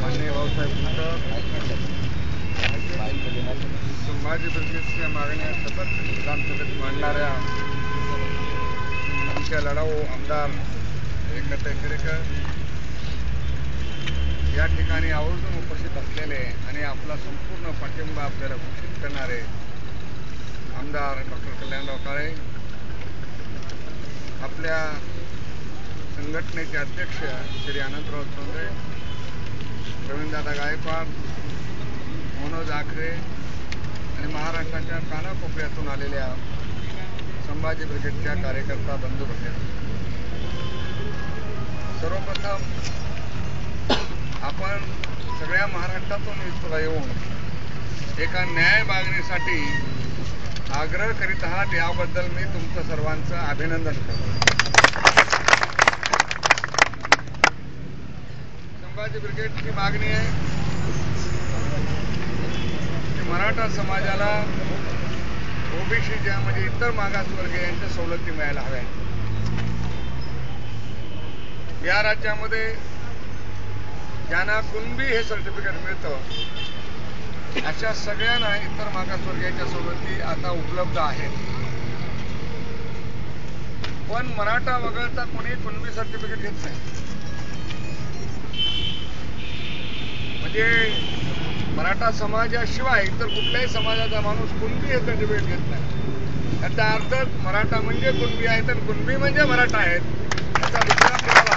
माननीय भाऊसाहेब कुलकर्णी संभाजी ब्रिगेडच्या मागण्या सतत विधानसभेत मांडणाऱ्या आमच्या लढाऊ आमदार एकनाथ केरेकर या ठिकाणी आवर्जून उपस्थित असलेले आणि आपला संपूर्ण पाठिंबा आपल्याला घोषित करणारे आमदार डॉक्टर कल्याणराव काळे, आपल्या संघटनेचे अध्यक्ष श्री अनंतराव चौंदे, प्रवीणदादा गायकवाड, मनोज आखरे आणि महाराष्ट्राच्या कानाकोपऱ्यातून आलेल्या संभाजी ब्रिगेडच्या कार्यकर्ता बंधू भगिनी, सर्वप्रथम आपण सगळ्या महाराष्ट्रातून इथं येऊन एका न्याय मागणीसाठी आग्रह करीत आहात, याबद्दल मी तुमचं सर्वांचं अभिनंदन करतो. संभाजी ब्रिगेडची मागणी आहे की मराठा समाजाला ओबीसीच्या म्हणजे इतर मागासवर्गीयांच्या सवलती मिळायला हव्या. या राज्यामध्ये ज्यांना कुणबी हे सर्टिफिकेट मिळतं अशा सगळ्यांना इतर मागासवर्गीयांच्या सवलती आता उपलब्ध आहेत. पण मराठा वगळता कोणी कुणबी सर्टिफिकेट घेत नाही. म्हणजे मराठा समाजाशिवाय इतर कुठल्याही समाजाचा माणूस कुणबी हे सर्टिफिकेट घेत नाही. याचा अर्थ मराठा म्हणजे कुणबी आहेत आणि कुणबी म्हणजे मराठा आहेत याचा दुसरा पुरावा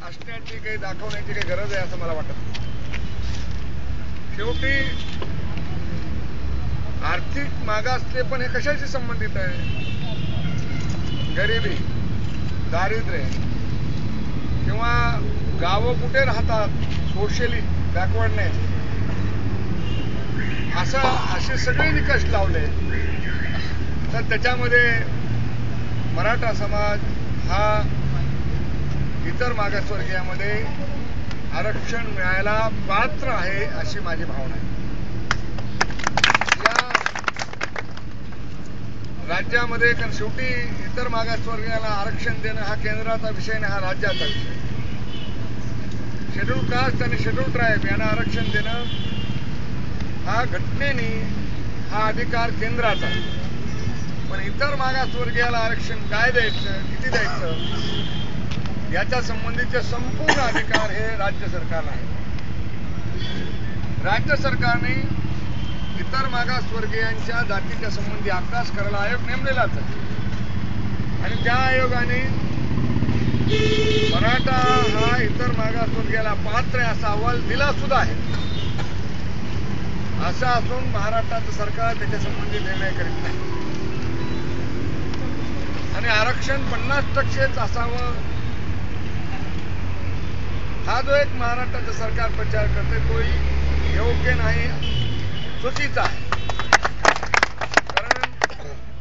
असण्याची काही दाखवण्याची काही गरज आहे असं मला वाटत. शेवटी आर्थिक मागासले पण हे कशाशी संबंधित आहे? गरिबी, दारिद्र्य किंवा गावं कुठे राहतात, सोशली बॅकवर्डनेस, असे सगळे निकष लावले तर त्याच्यामध्ये मराठा समाज हा इतर मागासवर्गीयामध्ये आरक्षण मिळायला पात्र आहे अशी माझी भावना आहे. या राज्यामध्ये कारण शेवटी इतर मागासवर्गीयाला आरक्षण देणं हा केंद्राचा विषय नाही, हा राज्याचा विषय. शेड्यूल कास्ट आणि शेड्यूल ट्राईब यांना आरक्षण देणं हा घटनेने हा अधिकार केंद्राचा. पण इतर मागासवर्गीयाला आरक्षण काय द्यायचं, किती द्यायचं याच्या संबंधीचे संपूर्ण अधिकार हे राज्य सरकारला आहे. राज्य सरकारने इतर मागासवर्गीयांच्या जातीच्या संबंधी अभ्यास करायला आयोग नेमलेलाच आहे आणि त्या आयोगाने मराठा हा इतर मागासवर्गीयाला पात्र आहे असा अहवाल दिला सुद्धा आहे. असं असून महाराष्ट्राचं सरकार त्याच्या संबंधी निर्णय करीत नाही आणि आरक्षण 50%च असावं हा जो एक महाराष्ट्राचं सरकार प्रचार करते तोही योग्य नाही, चुकीचा आहे. कारण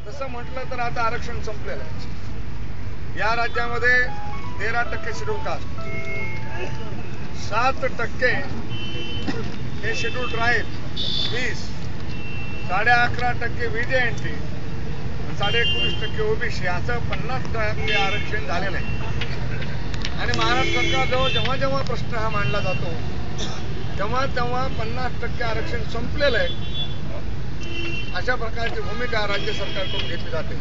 तसं म्हटलं तर आता आरक्षण संपलेलं आहे. या राज्यामध्ये 13% शेड्यूल कास्ट, 7% हे शेड्यूल ट्राईब, 20, 11.5% व्हीजेएनटी, 19.5% ओबीसी, असं 50% आरक्षण झालेलं आहे. आणि महाराष्ट्र सरकारजवळ जेव्हा जेव्हा प्रश्न हा मांडला जातो तेव्हा 50% आरक्षण संपलेलं आहे अशा प्रकारची भूमिका राज्य सरकारकडून घेतली जाते.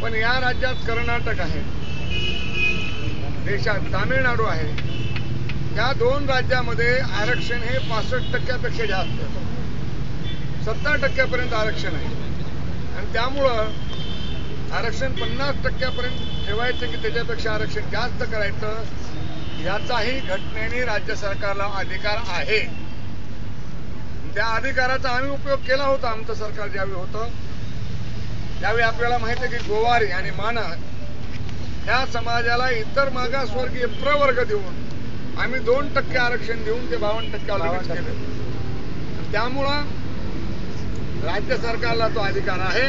पण या राज्यात कर्नाटक आहे, देशात तामिळनाडू आहे, या 2 राज्यामध्ये आरक्षण हे 65% जास्त, 70% आरक्षण आहे. आणि त्यामुळं आरक्षण 50% ठेवायचं की त्याच्यापेक्षा आरक्षण जास्त करायचं याचाही घटनेने राज्य सरकारला अधिकार आहे. त्या अधिकाराचा आम्ही उपयोग केला होता. आमचं सरकार ज्यावेळी होतं त्यावेळी आपल्याला माहिती आहे की गोवारी आणि माना ह्या समाजाला इतर मागासवर्गीय प्रवर्ग देऊन आम्ही 2% आरक्षण देऊन ते 52% केलं. त्यामुळं राज्य सरकारला तो अधिकार आहे.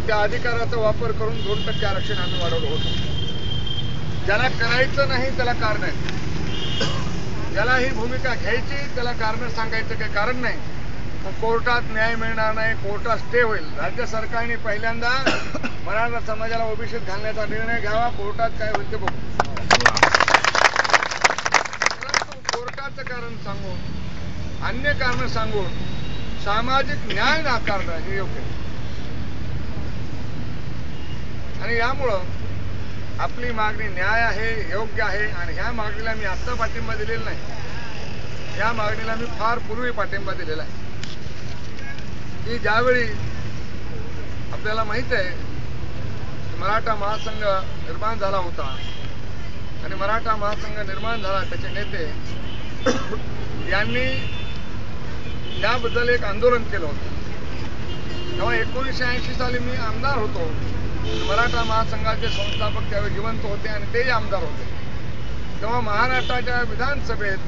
त्या अधिकाराचा वापर करून 2% आरक्षण आम्ही वाढवलं होतं. ज्याला करायचं नाही त्याला कारण आहे, ज्याला ही भूमिका घ्यायची त्याला कारण सांगायचं काही कारण नाही. कोर्टात न्याय मिळणार नाही, कोर्टात स्टे होईल. राज्य सरकारने पहिल्यांदा मराठा समाजाला ओबीसीत घालण्याचा निर्णय घ्यावा, कोर्टात काय होईल ते बघू. धर्माचं कारण सांगून, अन्य कारण सांगून सामाजिक न्याय नाकारणं हे योग्य नाही. आणि यामुळं आपली मागणी न्याय आहे, योग्य आहे. आणि ह्या मागणीला मी आत्ता पाठिंबा दिलेला नाही, या मागणीला मी फार पूर्वी पाठिंबा दिलेला आहे. की ज्यावेळी आपल्याला माहित आहे मराठा महासंघ निर्माण झाला होता आणि मराठा महासंघ निर्माण झाला, त्याचे नेते यांनी याबद्दल एक आंदोलन केलं होतं. तेव्हा 1980 साली मी आमदार होतो. मराठा महासंघाचे संस्थापक त्यावेळी जिवंत होते आणि तेही आमदार होते. तेव्हा महाराष्ट्राच्या विधानसभेत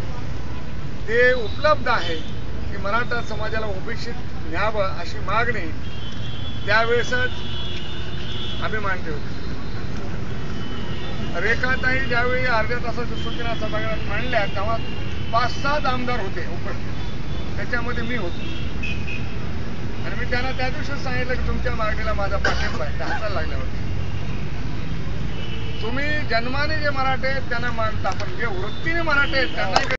ते उपलब्ध आहे की मराठा समाजाला ओबीसीत न्यावं अशी मागणी त्यावेळेसच आम्ही मांडली होती. रेखाताई ज्यावेळी अर्ध्या तासाच्या सूचना सभागृहात मांडल्या तेव्हा 5-7 आमदार होते उपस्थित, त्याच्यामध्ये मी होतो. आणि मी त्यांना त्या दिवशीच सांगितलं की तुमच्या मागणीला माझा पाठिंबा आहे. त्या हाताला लागल्या होत्या. तुम्ही जन्माने जे मराठे आहेत त्यांना मानता, पण जे वृत्तीने मराठे आहेत त्यांनाही